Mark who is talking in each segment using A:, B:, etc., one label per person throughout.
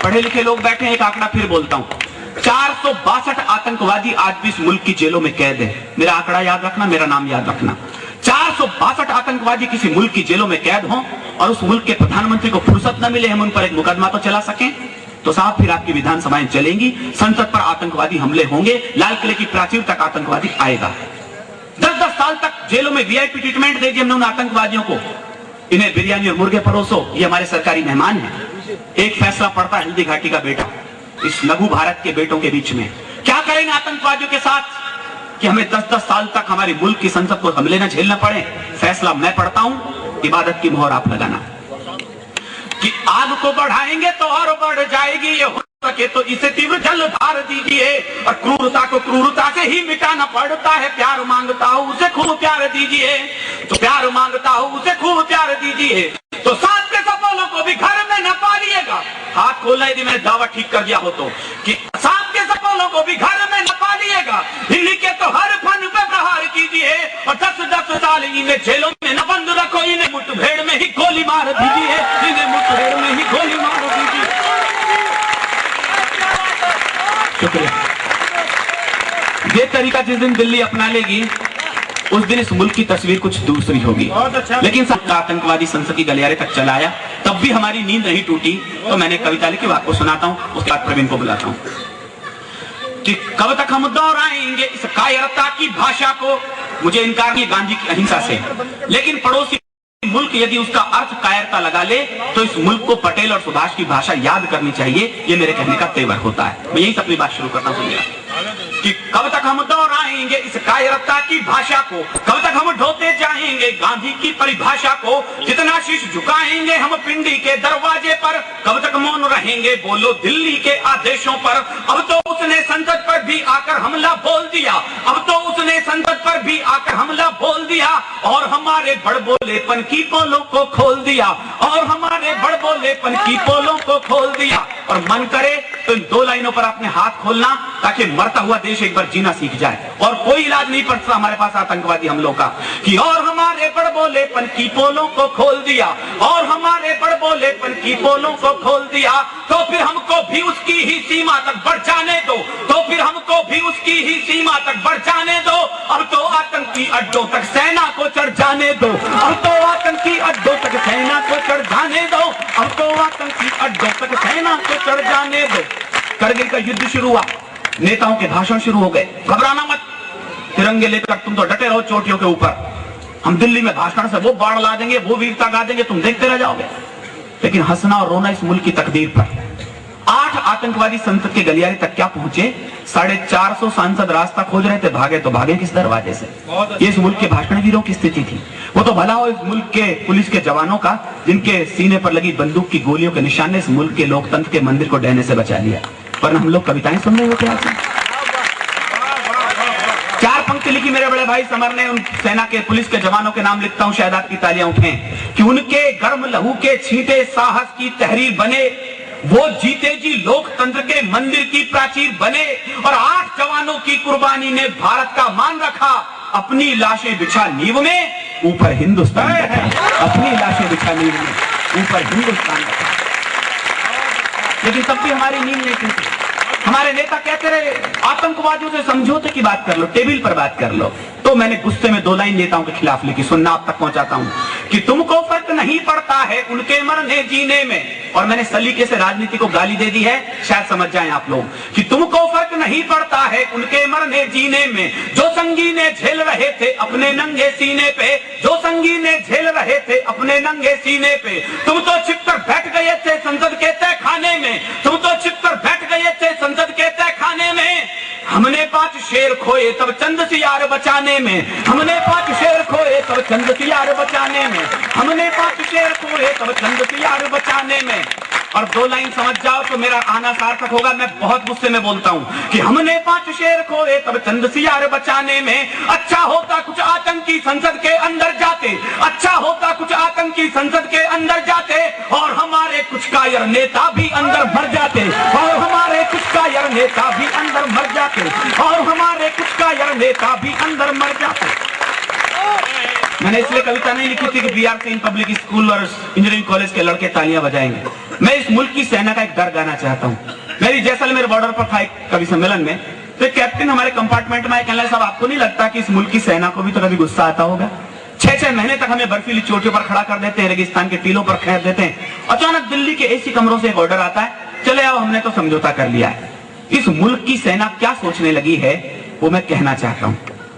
A: पढ़े लिखे लोग बैठे हैं, एक आंकड़ा फिर बोलता हूं, 462 आतंकवादी आज भी इस मुल्क की जेलों में कैद है। मेरा आंकड़ा याद रखना, मेरा नाम याद रखना। 462 आतंकवादी किसी मुल्क की जेलों में कैद हों और उस मुल्क के प्रधानमंत्री को फुर्सत न मिले हम उन पर एक मुकदमा तो चला सकें, तो साहब फिर आपकी विधानसभाएं चलेंगी, संसद पर आतंकवादी हमले होंगे, लाल किले की प्राचीर तक आतंकवादी आएगा। 10-10 साल तक जेलों में वीआईपी ट्रीटमेंट दे दी हमने उन आतंकवादियों को। इन्हें बिरयानी और मुर्गे परोसो, ये हमारे सरकारी मेहमान हैं। एक फैसला पड़ता है हल्दी घाटी का बेटा इस लघु भारत के बेटों के बीच में, क्या करेंगे आतंकवादियों के साथ कि हमें 10-10 साल तक हमारी मुल्क की संसद को हमले न झेलना पड़े। फैसला मैं पढ़ता हूं, इबादत की मोहर आप लगाना कि आग को बढ़ाएंगे तो और बढ़ जाएगी, ये हो सके तो इसे तीव्र जलधार दीजिए, और क्रूरता को क्रूरता से ही मिटाना पड़ता है। प्यार मांगता हूं उसे खूब प्यार दीजिए, तो प्यार मांगता हूं उसे खूब प्यार दीजिए, तो साथ के सपोलों को भी घर में न पालिएगा। हाथ खोलना यदि मैंने दावा ठीक कर दिया हो तो, कि साथ के सपोलों को भी घर में न पालिएगा। दिल्ली के तो हर फन पे प्रहार कीजिए, और 10-10 साल इन्हें जेलों में न बंद रखो, इन्हें मुठभेड़ में ही गोली मार दीजिए, इन्हें मुठभेड़ में ही गोली मार दीजिए। शुक्रिया। ये तरीका जिस दिन दिल्ली अपना लेगी उस दिन इस मुल्क की तस्वीर कुछ दूसरी होगी। लेकिन आतंकवादी संसद की गलियारे तक चलाया, तब भी हमारी नींद नहीं टूटी। तो मैंने कविता लिखी, आपको सुनाता हूं, उसके बाद प्रवीण को बुलाता हूं कि कब तक हम दोहराएंगे इस कायरता की भाषा को। मुझे इनकार नहीं गांधी की अहिंसा से, लेकिन पड़ोसी मुल्क यदि उसका अर्थ कायरता लगा ले तो इस मुल्क को पटेल और सुभाष की भाषा याद करनी चाहिए। ये मेरे कहने का तेवर होता है। मैं यही से अपनी बात शुरू करता हूं कि कब तक हम दोहराएंगे इस कायरता की भाषा को, कब तक हम ढोते जाएंगे गांधी की परिभाषा को, जितना शीश झुकाएंगे हम पिंडी के दरवाजे पर, कब तक मौन रहेंगे बोलो दिल्ली के आदेशों पर। अब तो उसने संसद पर भी आकर हमला बोल दिया, अब तो उसने संसद पर भी आकर हमला बोल दिया, और हमारे बड़बोलेपन की पोलों को खोल दिया, और हमारे बड़बोलेपन की पोलों को खोल दिया। और मन करे तो इन 2 लाइनों पर अपने हाथ खोलना, ताकि मरता हुआ देश एक बार जीना सीख जाए। और कोई इलाज नहीं पड़ता हमारे पास आतंकवादी हमलों का, कि और हमारे बड़बोलेपन की पोलों को खोल दिया, और हमारे बड़बोलेपन की पोलों को खोल दिया, तो फिर हमको भी उसकी ही सीमा तक बढ़ जाने दो, तो फिर हमको भी उसकी ही सीमा तक बढ़ जाने दो। अब तो आतंकी अड्डों तक सेना को चढ़ जाने दो, अब तो आतंकी अड्डों तक सेना को चढ़ जाने दो, अब तो आतंकी अड्डों तक सेना को चढ़ जाने दो। करगिल का युद्ध शुरू हुआ, नेताओं के भाषण शुरू हो गए, घबराना मत, तिरंगे लेकर तुम तो डटे रहो चोटियों के ऊपर, हम दिल्ली में भाषण से वो बाढ़ ला देंगे, वो वीरता गा देंगे, तुम देखते रह जाओगे। लेकिन हंसना और रोना इस मुल्क की तकदीर पर। 8 आतंकवादी संसद के गलियारे तक क्या पहुंचे, 450 सांसद रास्ता खोज रहे थे, भागे तो भागे किस दरवाजे से। ये इस मुल्क के भाषण वीरों की स्थिति थी। वो तो भला हो इस मुल्क के पुलिस के जवानों का, जिनके सीने पर लगी बंदूक की गोलियों के निशान ने इस मुल्क के लोकतंत्र के मंदिर को ढहने से बचा लिया। वरना हम लोग कविताएं सुन रहे होते हैं। 4 पंक्ति लिखी मेरे बड़े भाई समर ने, उन सेना के पुलिस के जवानों के नाम लिखता हूं, शायद आपकी तालियां उठें, कि उनके गर्म लहू के छींटे साहस की तहरीर बने, वो जीते जी लोकतंत्र के मंदिर की प्राचीर बने, और 8 जवानों की कुर्बानी ने भारत का मान रखा। अपनी लाशें बिछा नींव में, ऊपर हिंदुस्तान रखा, अपनी लाशें बिछा नींव में, ऊपर हिंदुस्तान रखा। लेकिन तब भी हमारी नींद नहीं टूटी। हमारे नेता कहते रहे आतंकवादियों से समझौते की बात कर लो, टेबल पर बात कर लो। तो मैंने गुस्से में 2 लाइन नेताओं के खिलाफ लिखी, सुनना आप तक पहुंचाता हूं, कि तुमको फर्क नहीं पड़ता है उनके मरने जीने में। और मैंने सलीके से राजनीति को गाली दे दी है, शायद समझ जाएं आप लोग, कि तुमको फर्क नहीं पड़ता है उनके मरने जीने में, जो संगीने झेल रहे थे अपने नंगे सीने पे, जो संगीने झेल रहे थे अपने नंगे सीने पे। तुम तो छिपकर बैठ गए थे संसद के तय खाने में, तुम तो छिपकर बैठ गए थे संसद के तय खाने में। हमने 5 शेर खोए तब चंद सियार बचाने में, हमने 5 शेर खोए तब चंद सियार बचाने में, हमने 5 शेर खोए तब चंद सियार बचाने में। और 2 लाइन समझ जाओ तो मेरा आना सार्थक होगा। मैं बहुत गुस्से में बोलता हूं कि हमने 5 शेर खोए तब चंद सियार बचाने में। अच्छा होता कुछ आतंकी संसद के अंदर जाते, अच्छा होता कुछ आतंकी संसद के अंदर जाते, और हमारे कुछ कायर नेता भी अंदर मर जाते, और हमारे कुछ कायर नेता भी अंदर मर जाते, और हमारे कुछ कायर नेता भी अंदर मर जाते। मैंने इसलिए कविता नहीं लिखी थी कि बिहार से इन पब्लिक स्कूल और इंजीनियरिंग कॉलेज के लड़के तालियां बजाएंगे। मैं इस मुल्क की सेना का एक दर्द गाना चाहता हूं। मेरी जैसलमेर बॉर्डर पर था एक कवि सम्मेलन में, तो कैप्टन हमारे कंपार्टमेंट में कहने लगा, साहब आपको नहीं लगता कि इस मुल्क की सेना को भी तो कभी गुस्सा आता होगा? 6-6 महीने तक हमें बर्फीली चोटियों पर खड़ा कर देते हैं, रेगिस्तान के टीलों पर खैर देते हैं, अचानक दिल्ली के एसी कमरों से एक ऑर्डर आता है, चले आओ हमने तो समझौता कर लिया है। इस मुल्क की सेना क्या सोचने लगी है वो मैं कहना चाहता हूं,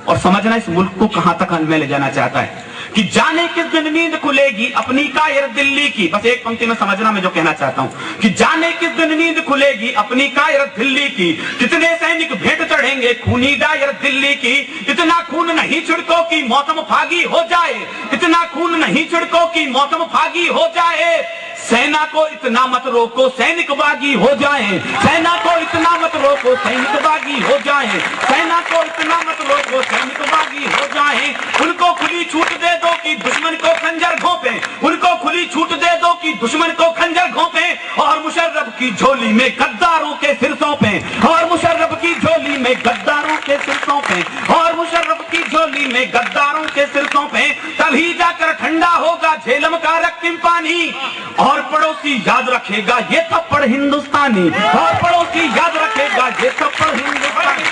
A: और समझना इस मुल्क को कहां तक में ले जाना चाहता है कि जाने किस दिन नींद खुलेगी अपनी कायर दिल्ली की। बस एक पंक्ति में समझना मैं जो कहना चाहता हूं कि जाने किस दिन नींद खुलेगी अपनी कायर दिल्ली की, कितने सैनिक भेंट चढ़ेंगे खूनी डायर दिल्ली की। इतना खून नहीं छिड़को कि मौसम फागी हो जाए, इतना खून नहीं छिड़को कि मौसम फागी हो जाए। सेना को इतना मत रोको सैनिक बागी हो जाए, सेना को इतना मत रोको सैनिक बागी हो जाए, सेना को इतना मत रोको सैनिक बागी हो जाए। उनको खुली छूट दे दो कि दुश्मन को खंजर घोंपे, उनको खुली छूट दे दो कि दुश्मन को खंजर घोंपे, और मुशर्रफ की झोली में गद्दारों के सिर सौंपे, और मुशर्रफ की झोली में गद्दारों के सिर सौंपे, और मुशर्रफ की झोली में गद्दारों के सिर सौंपे। तभी जाकर ठंडा होगा झेलम का रक्तिम पानी, और पड़ोसी याद रखेगा ये थप्पड़ हिंदुस्तानी, और पड़ोसी याद रखेगा ये थप्पड़ हिंदुस्तानी।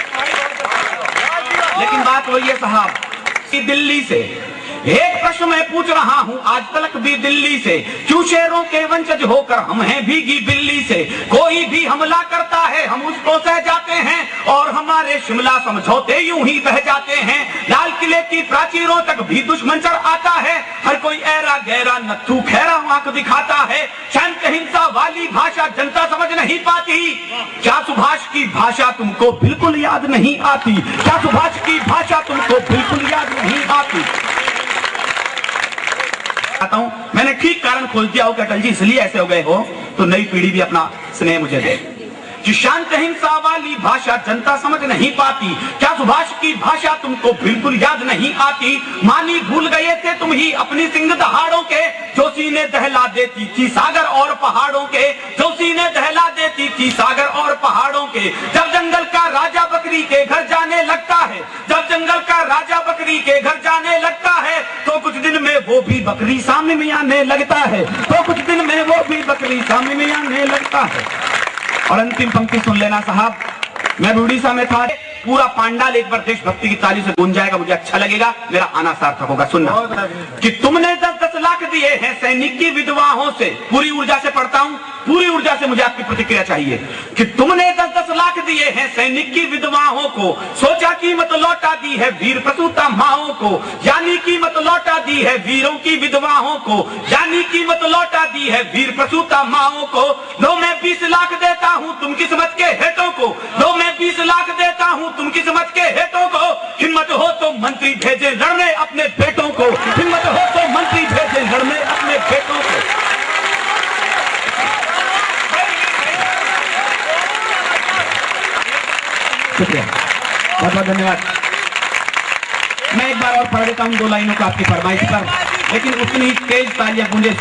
A: लेकिन बात वही है साहब कि दिल्ली से एक प्रश्न मैं पूछ रहा हूं आज तक भी दिल्ली से, क्यों शेरों के वंशज होकर हम हैं भीगी बिल्ली से। कोई भी हमला करता है हम उसको सह जाते हैं, और हमारे शिमला समझौते यूं ही बह जाते हैं। लाल किले की प्राचीरों तक भी दुश्मन चढ़ आता है, हर कोई ऐरा गहरा नत्थू खैरा आंख दिखाता है। शांत हिंसा वाली भाषा जनता समझ नहीं पाती, क्या सुभाष की भाषा तुमको बिल्कुल याद नहीं आती, क्या सुभाष की भाषा तुमको बिल्कुल याद नहीं आती। मैंने ठीक कारण खोज दिया हो कि अटल जी इसलिए ऐसे हो गए हो, तो नई पीढ़ी भी अपना स्नेह मुझे दे कि शांत हिंसा वाली भाषा जनता समझ नहीं पाती, क्या सुभाष की भाषा तुमको बिल्कुल याद नहीं आती। मानी भूल गए थे तुम ही अपनी सिंह दहाड़ों के, जो सीने दहला देती थी सागर और पहाड़ों के, जो सीने दहला देती थी सागर और पहाड़ों के। जब जंगल का राजा बकरी के घर जाने लगता है, जब जंगल का राजा बकरी के घर जाने लगता है, तो कुछ दिन में वो भी बकरी सामने में आने लगता है, तो कुछ दिन में वो भी बकरी सामने में आने लगता है। और अंतिम पंक्ति सुन लेना साहब, मैं उड़ीसा में था, पूरा पांडाल एक बार देशभक्ति की ताली से गूंज जाएगा, मुझे अच्छा लगेगा, मेरा आना सार्थक होगा। सुनना कि तुमने 10-10 लाख दिए हैं सैनिक की विधवाओं से, पूरी ऊर्जा से पढ़ता हूं, पूरी ऊर्जा से मुझे आपकी प्रतिक्रिया चाहिए कि तुमने 10-10 लाख दिए हैं सैनिक की विधवाओं को, सोचा कीमत लौटा दी है वीर प्रसूता माओं को, यानी कीमत लौटा दी है वीरों की विधवाओं को, यानी कीमत लौटा दी है वीर प्रसूता माओं को। लो मैं 20 लाख देता हूं तुम किस्मत के हेतों को, लो मैं 20 लाख देता हूं तुम किस्मत के हेतों को। हिम्मत हो तो मंत्री भेजे लड़ने अपने बेटों को, हिम्मत हो तो मंत्री भेजे लड़ने अपने बेटों को। शुक्रिया, बहुत बहुत धन्यवाद। मैं एक बार और पढ़ देता हूं 2 लाइनों को आपकी फरमाइश पर, लेकिन उतनी ही तेज तालियां गूंजे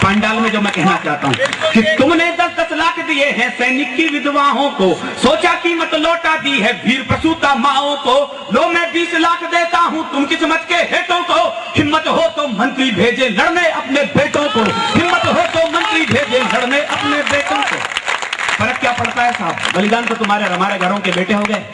A: पांडाल में जो मैं कहना चाहता हूं कि तुमने 10-10 लाख दिए हैं सैनिक की विधवाओं को, सोचा कीमत लौटा दी है वीर प्रसूता माओं को। लो मैं 20 लाख देता हूं तुम किस्मत के हेतों को, हिम्मत हो तो मंत्री भेजे लड़ने अपने बेटों को, हिम्मत हो तो मंत्री भेजे लड़ने अपने बेटों को। फर्क क्या पड़ता है साहब, बलिदान तो तुम्हारे और हमारे घरों के बेटे हो गए।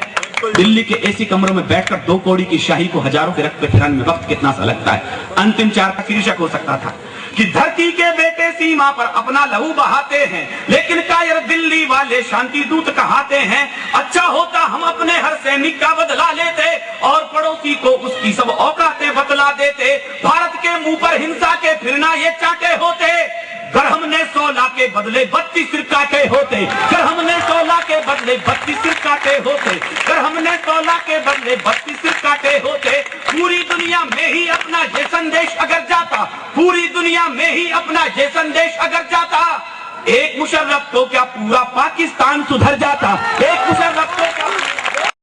A: दिल्ली के एसी कमरों में बैठकर 2 कौड़ी की शाही को हजारों के रक्त पे फिराने में वक्त कितना सा लगता है। अंतिम 4 का शीर्षक हो सकता था कि धरती के बेटे सीमा पर अपना लहू बहाते हैं, लेकिन कायर दिल्ली वाले शांति दूत कहाते हैं। अच्छा होता हम अपने हर सैनिक का बदला लेते, और पड़ोसी को उसकी सब औकातें बतला देते। भारत के मुंह पर हिंसा के फिरना ये चाटे होते, अगर हमने 16 के बदले 32 सिर काटे होते, अगर हमने 16 के बदले 32 सिर काटे होते, अगर हमने 16 के बदले 32 सिर काटे होते। पूरी दुनिया में ही अपना ये संदेश अगर जाता, पूरी दुनिया में ही अपना ये संदेश अगर जाता, एक मुशर्रफ तो क्या पूरा पाकिस्तान सुधर जाता, एक मुशर्रफ तो